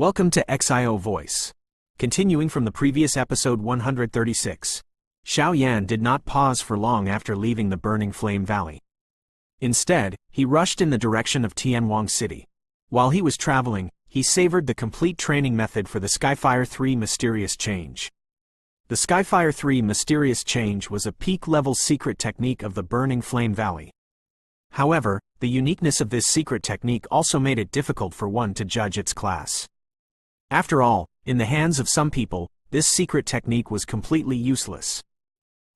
Welcome to Xiao Voice. Continuing from the previous episode 136. Xiao Yan did not pause for long after leaving the burning flame valley. Instead, he rushed in the direction of Tian Wang city. While he was traveling, he savored the complete training method for the Skyfire 3 Mysterious Change. The Skyfire 3 Mysterious Change was a peak-level secret technique of the burning flame valley. However, the uniqueness of this secret technique also made it difficult for one to judge its class. After all, in the hands of some people, this secret technique was completely useless.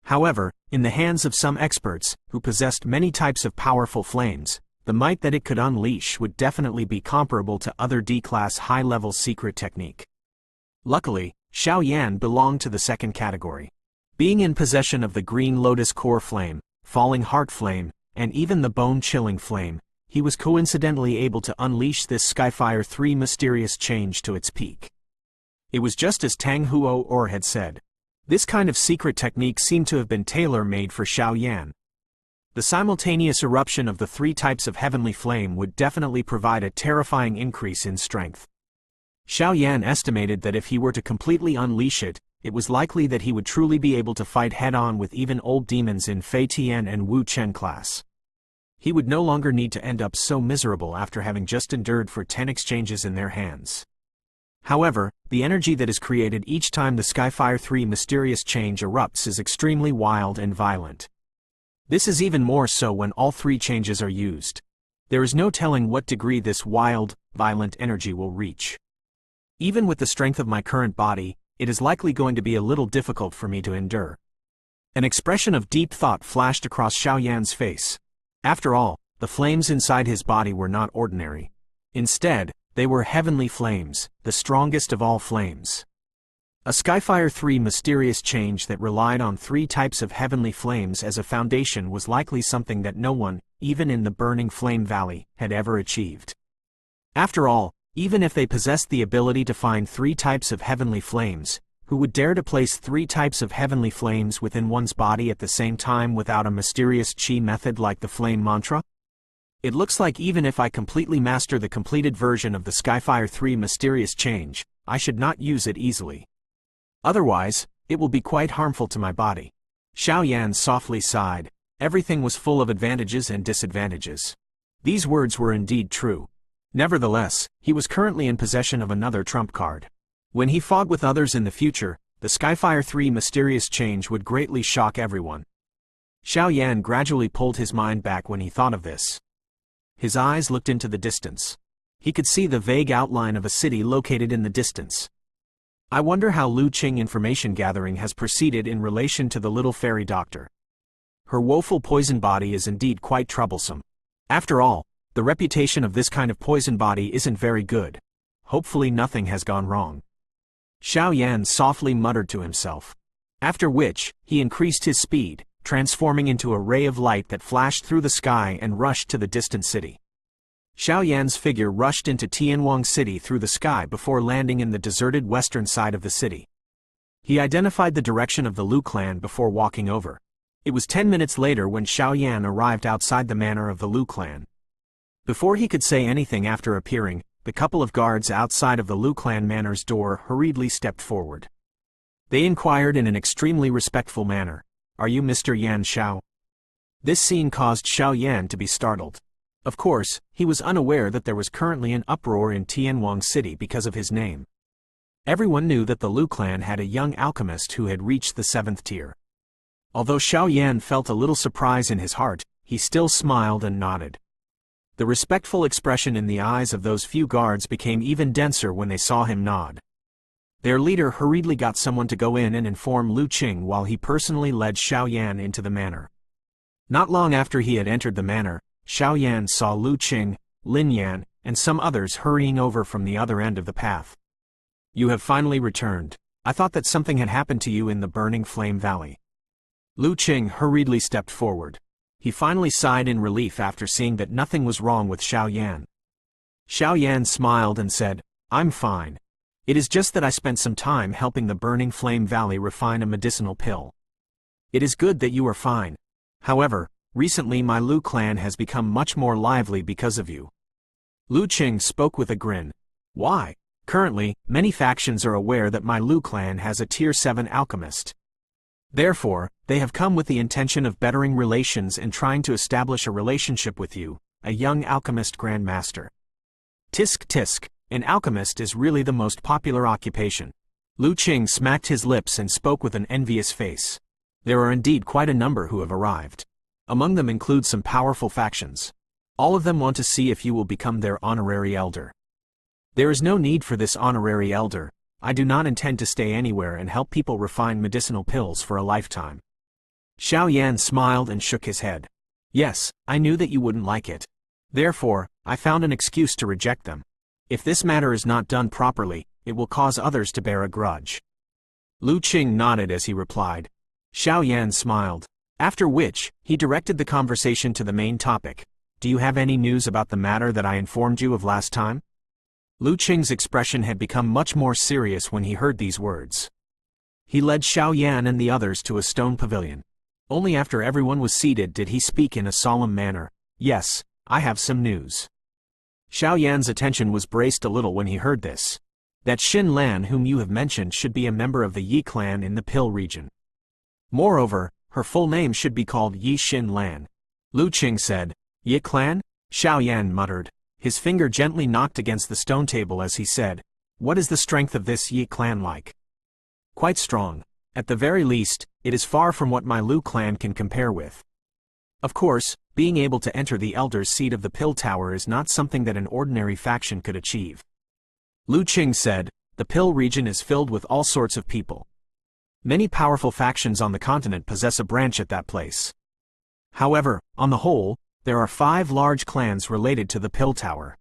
However, in the hands of some experts, who possessed many types of powerful flames, the might that it could unleash would definitely be comparable to other D-class high-level secret technique. Luckily, Xiao Yan belonged to the second category. Being in possession of the green lotus core flame, falling heart flame, and even the bone-chilling flame, he was coincidentally able to unleash this Skyfire 3 Mysterious Change to its peak. It was just as Tang Huo Or had said. This kind of secret technique seemed to have been tailor-made for Xiao Yan. The simultaneous eruption of the three types of heavenly flame would definitely provide a terrifying increase in strength. Xiao Yan estimated that if he were to completely unleash it, it was likely that he would truly be able to fight head-on with even old demons in Fei Tian and Wu Chen class. He would no longer need to end up so miserable after having just endured for 10 exchanges in their hands. However, the energy that is created each time the Skyfire 3 Mysterious Change erupts is extremely wild and violent. This is even more so when all three changes are used. There is no telling what degree this wild, violent energy will reach. Even with the strength of my current body, it is likely going to be a little difficult for me to endure. An expression of deep thought flashed across Xiao Yan's face. After all, the flames inside his body were not ordinary. Instead, they were heavenly flames, the strongest of all flames. A Skyfire 3 Mysterious Change that relied on three types of heavenly flames as a foundation was likely something that no one, even in the burning flame valley, had ever achieved. After all, even if they possessed the ability to find three types of heavenly flames, who would dare to place three types of heavenly flames within one's body at the same time without a mysterious chi method like the flame mantra? It looks like even if I completely master the completed version of the Skyfire 3 Mysterious Change, I should not use it easily. Otherwise, it will be quite harmful to my body. Xiao Yan softly sighed. Everything was full of advantages and disadvantages. These words were indeed true. Nevertheless, he was currently in possession of another trump card. When he fought with others in the future, the Skyfire 3 Mysterious Change would greatly shock everyone. Xiao Yan gradually pulled his mind back when he thought of this. His eyes looked into the distance. He could see the vague outline of a city located in the distance. I wonder how Lu Qing information gathering has proceeded in relation to the little fairy doctor. Her woeful poison body is indeed quite troublesome. After all, the reputation of this kind of poison body isn't very good. Hopefully nothing has gone wrong. Xiao Yan softly muttered to himself. After which, he increased his speed, transforming into a ray of light that flashed through the sky and rushed to the distant city. Xiao Yan's figure rushed into Tian Wang city through the sky before landing in the deserted western side of the city. He identified the direction of the Lu clan before walking over. It was 10 minutes later when Xiao Yan arrived outside the manor of the Lu clan. Before he could say anything after appearing, the couple of guards outside of the Lu clan manor's door hurriedly stepped forward. They inquired in an extremely respectful manner, "Are you Mr. Yan Xiao?" This scene caused Xiao Yan to be startled. Of course, he was unaware that there was currently an uproar in Tian Wang city because of his name. Everyone knew that the Lu clan had a young alchemist who had reached the 7th tier. Although Xiao Yan felt a little surprise in his heart, he still smiled and nodded. The respectful expression in the eyes of those few guards became even denser when they saw him nod. Their leader hurriedly got someone to go in and inform Lu Qing while he personally led Xiao Yan into the manor. Not long after he had entered the manor, Xiao Yan saw Lu Qing, Lin Yan, and some others hurrying over from the other end of the path. "You have finally returned. I thought that something had happened to you in the burning flame valley." Lu Qing hurriedly stepped forward. He finally sighed in relief after seeing that nothing was wrong with Xiao Yan. Xiao Yan smiled and said, "I'm fine. It is just that I spent some time helping the burning flame valley refine a medicinal pill." "It is good that you are fine. However, recently my Lu clan has become much more lively because of you." Lu Qing spoke with a grin. "Why? Currently, many factions are aware that my Lu clan has a Tier 7 alchemist. Therefore, they have come with the intention of bettering relations and trying to establish a relationship with you, a young alchemist grandmaster. Tisk tisk, an alchemist is really the most popular occupation. Lu Qing smacked his lips and spoke with an envious face. There are indeed quite a number who have arrived. Among them include some powerful factions. All of them want to see if you will become their honorary elder. There is no need for this honorary elder. I do not intend to stay anywhere and help people refine medicinal pills for a lifetime. Xiao Yan smiled and shook his head. Yes, I knew that you wouldn't like it. Therefore, I found an excuse to reject them. If this matter is not done properly, it will cause others to bear a grudge. Lu Qing nodded as he replied. Xiao Yan smiled. After which, he directed the conversation to the main topic. Do you have any news about the matter that I informed you of last time? Lu Qing's expression had become much more serious when he heard these words. He led Xiao Yan and the others to a stone pavilion. Only after everyone was seated did he speak in a solemn manner. Yes, I have some news. Xiao Yan's attention was braced a little when he heard this. That Xin Lan whom you have mentioned should be a member of the Yi clan in the Pill region. Moreover, her full name should be called Yi Xin Lan. Lu Qing said. Yi clan? Xiao Yan muttered. His finger gently knocked against the stone table as he said, what is the strength of this Yi clan like? Quite strong. At the very least, it is far from what my Lu clan can compare with. Of course, being able to enter the elder's seat of the Pill Tower is not something that an ordinary faction could achieve. Lu Qing said, the Pill region is filled with all sorts of people. Many powerful factions on the continent possess a branch at that place. However, on the whole, there are 5 large clans related to the Pill Tower.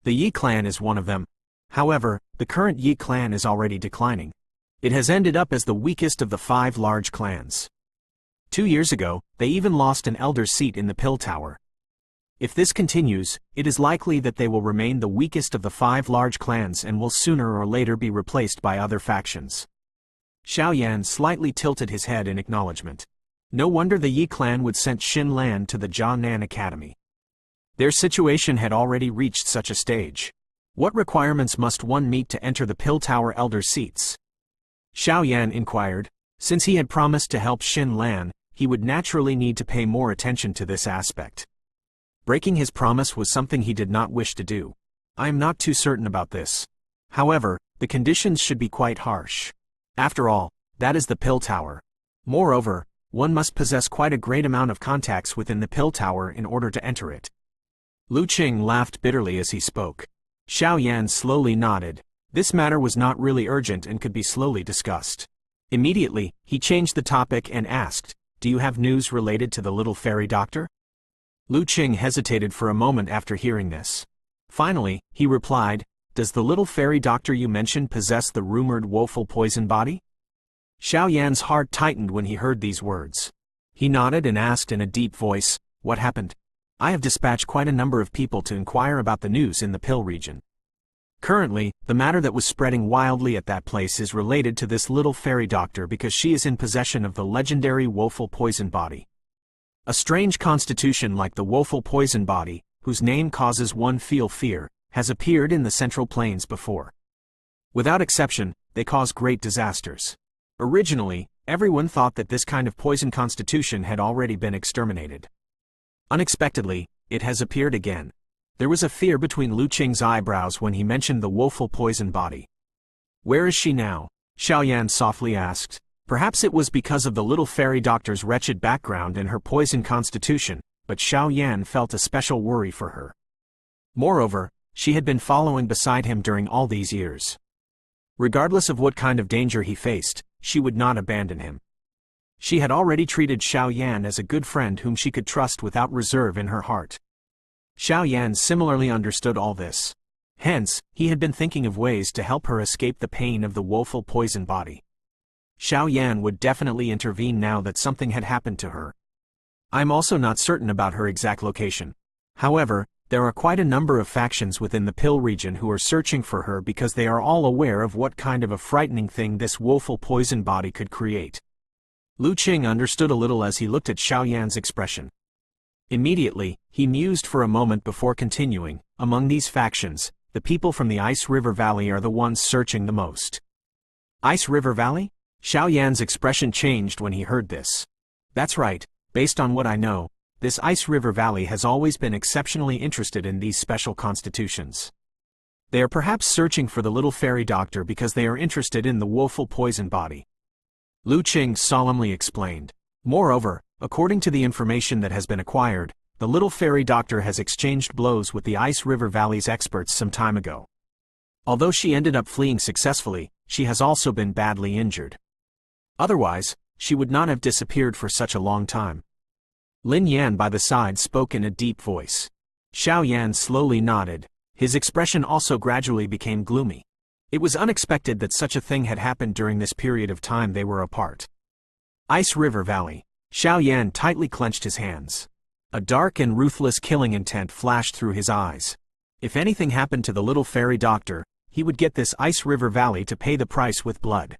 The Yi clan is one of them. However, the current Yi clan is already declining. It has ended up as the weakest of the 5 large clans. 2 years ago, they even lost an elder's seat in the Pill Tower. If this continues, it is likely that they will remain the weakest of the 5 large clans and will sooner or later be replaced by other factions. Xiao Yan slightly tilted his head in acknowledgement. No wonder the Yi clan would send Xin Lan to the Jianan Academy. Their situation had already reached such a stage. What requirements must one meet to enter the Pill Tower elder's seats? Xiao Yan inquired. Since he had promised to help Xin Lan, he would naturally need to pay more attention to this aspect. Breaking his promise was something he did not wish to do. I am not too certain about this. However, the conditions should be quite harsh. After all, that is the Pill Tower. Moreover, one must possess quite a great amount of contacts within the Pill Tower in order to enter it. Lu Qing laughed bitterly as he spoke. Xiao Yan slowly nodded. This matter was not really urgent and could be slowly discussed. Immediately, he changed the topic and asked, do you have news related to the little fairy doctor? Lu Qing hesitated for a moment after hearing this. Finally, he replied, does the little fairy doctor you mentioned possess the rumored woeful poison body? Xiao Yan's heart tightened when he heard these words. He nodded and asked in a deep voice, what happened? I have dispatched quite a number of people to inquire about the news in the Pill region. Currently, the matter that was spreading wildly at that place is related to this little fairy doctor because she is in possession of the legendary woeful poison body. A strange constitution like the woeful poison body, whose name causes one feel fear, has appeared in the Central Plains before. Without exception, they cause great disasters. Originally, everyone thought that this kind of poison constitution had already been exterminated. Unexpectedly, it has appeared again. There was a fear between Lu Qing's eyebrows when he mentioned the woeful poison body. Where is she now? Xiao Yan softly asked. Perhaps it was because of the little fairy doctor's wretched background and her poison constitution, but Xiao Yan felt a special worry for her. Moreover, she had been following beside him during all these years. Regardless of what kind of danger he faced, she would not abandon him. She had already treated Xiao Yan as a good friend whom she could trust without reserve in her heart. Xiao Yan similarly understood all this. Hence, he had been thinking of ways to help her escape the pain of the woeful poison body. Xiao Yan would definitely intervene now that something had happened to her. I'm also not certain about her exact location. However, there are quite a number of factions within the Pill region who are searching for her because they are all aware of what kind of a frightening thing this woeful poison body could create. Lu Qing understood a little as he looked at Xiao Yan's expression. Immediately, he mused for a moment before continuing, among these factions, The people from the Ice River Valley are the ones searching the most. Ice River Valley? Xiao Yan's expression changed when he heard this. That's right, based on what I know, this Ice River Valley has always been exceptionally interested in these special constitutions. They are perhaps searching for the little fairy doctor because they are interested in the woeful poison body. Lu Qing solemnly explained. Moreover, according to the information that has been acquired, the little fairy doctor has exchanged blows with the Ice River Valley's experts some time ago. Although she ended up fleeing successfully, she has also been badly injured. Otherwise, she would not have disappeared for such a long time. Lin Yan by the side spoke in a deep voice. Xiao Yan slowly nodded. His expression also gradually became gloomy. It was unexpected that such a thing had happened during this period of time they were apart. Ice River Valley. Xiao Yan tightly clenched his hands. A dark and ruthless killing intent flashed through his eyes. If anything happened to the little fairy doctor, he would get this Ice River Valley to pay the price with blood.